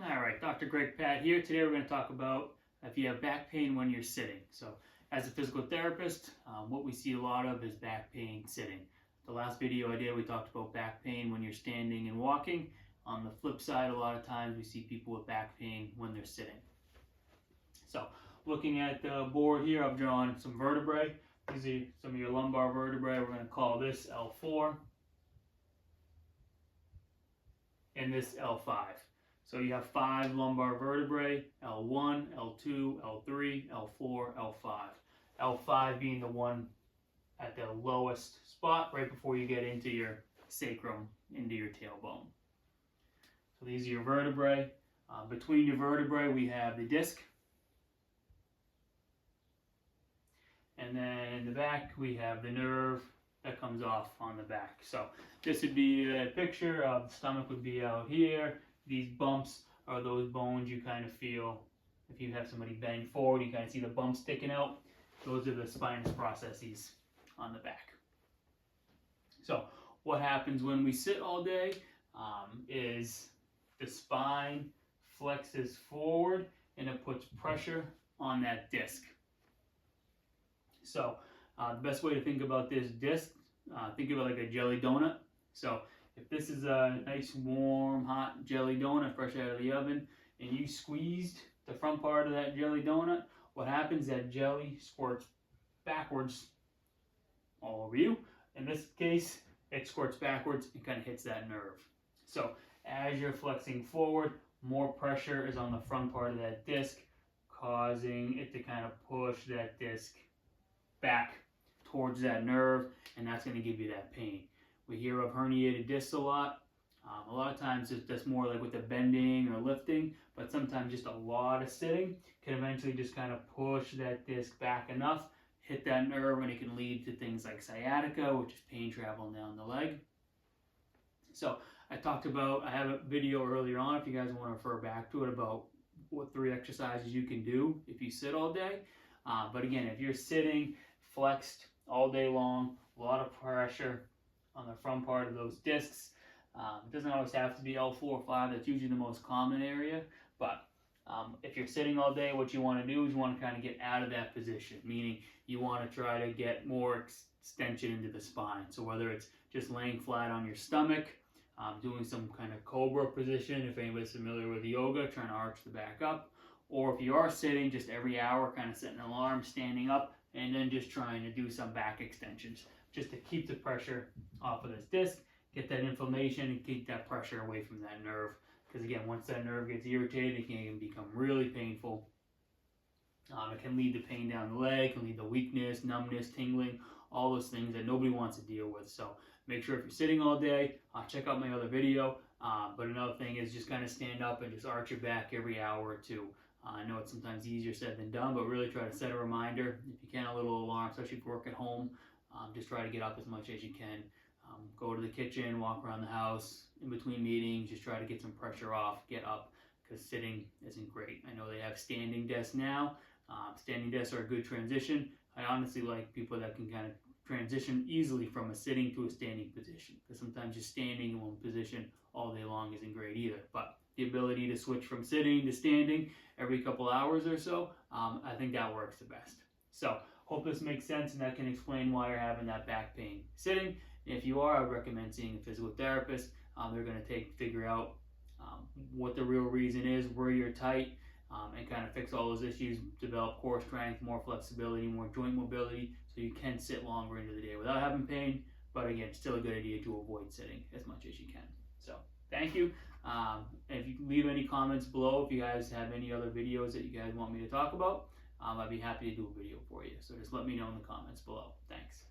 All right, Dr. Greg Pat here. Today we're going to talk about if you have back pain when you're sitting. So as a physical therapist, what we see a lot of is back pain sitting. The last video I did, we talked about back pain when you're standing and walking. On the flip side, a lot of times we see people with back pain when they're sitting. So looking at the board here, I've drawn some vertebrae. These are some of your lumbar vertebrae. We're going to call this L4 and this L5. So you have 5 lumbar vertebrae, L1, L2, L3, L4, L5. L5 being the one at the lowest spot right before you get into your sacrum, into your tailbone. So these are your vertebrae. Between your vertebrae we have the disc. And then in the back we have the nerve that comes off on the back. So this would be a picture of the stomach would be out here. These bumps are those bones you kind of feel if you have somebody bend forward, you kind of see the bumps sticking out. Those are the spinous processes on the back. So what happens when we sit all day is the spine flexes forward and it puts pressure on that disc. So the best way to think about this disc, think of it like a jelly donut. So if this is a nice warm hot jelly donut fresh out of the oven and you squeezed the front part of that jelly donut, what happens is that jelly squirts backwards all over you. In this case, it squirts backwards and kind of hits that nerve. So as you're flexing forward, more pressure is on the front part of that disc, causing it to kind of push that disc back towards that nerve, and that's going to give you that pain. We hear of herniated discs a lot. A lot of times it's just more like with the bending or lifting, but sometimes just a lot of sitting can eventually just kind of push that disc back enough, hit that nerve, and it can lead to things like sciatica, which is pain traveling down the leg. So I have a video earlier on, if you guys want to refer back to it, about what 3 exercises you can do if you sit all day. But again, if you're sitting flexed all day long, a lot of pressure on the front part of those discs. It doesn't always have to be L4 or 5, that's usually the most common area, but if you're sitting all day, what you want to do is you want to kind of get out of that position, meaning you want to try to get more extension into the spine. So whether it's just laying flat on your stomach, doing some kind of cobra position, if anybody's familiar with yoga, trying to arch the back up, or if you are sitting, just every hour kind of setting an alarm, standing up, and then just trying to do some back extensions, just to keep the pressure off of this disc, get that inflammation, and keep that pressure away from that nerve. Because again, once that nerve gets irritated, it can become really painful. It can lead to pain down the leg, can lead to weakness, numbness, tingling, all those things that nobody wants to deal with. So make sure if you're sitting all day, check out my other video. But another thing is just kind of stand up and just arch your back every hour or two. I know it's sometimes easier said than done, but really try to set a reminder. If you can, a little alarm, especially if you work at home. Just try to get up as much as you can. Go to the kitchen, walk around the house, in between meetings, just try to get some pressure off, get up, because sitting isn't great. I know they have standing desks now. Standing desks are a good transition. I honestly like people that can kind of transition easily from a sitting to a standing position, because sometimes just standing in one position all day long isn't great either. But the ability to switch from sitting to standing every couple hours or so, I think that works the best. So hope this makes sense and that can explain why you're having that back pain sitting. And if you are, I would recommend seeing a physical therapist. They're going to figure out what the real reason is, where you're tight, and kind of fix all those issues, develop core strength, more flexibility, more joint mobility, so you can sit longer into the day without having pain. But again, still a good idea to avoid sitting as much as you can. So thank you. And if you can leave any comments below, if you guys have any other videos that you guys want me to talk about, I'd be happy to do a video for you. So just let me know in the comments below. Thanks.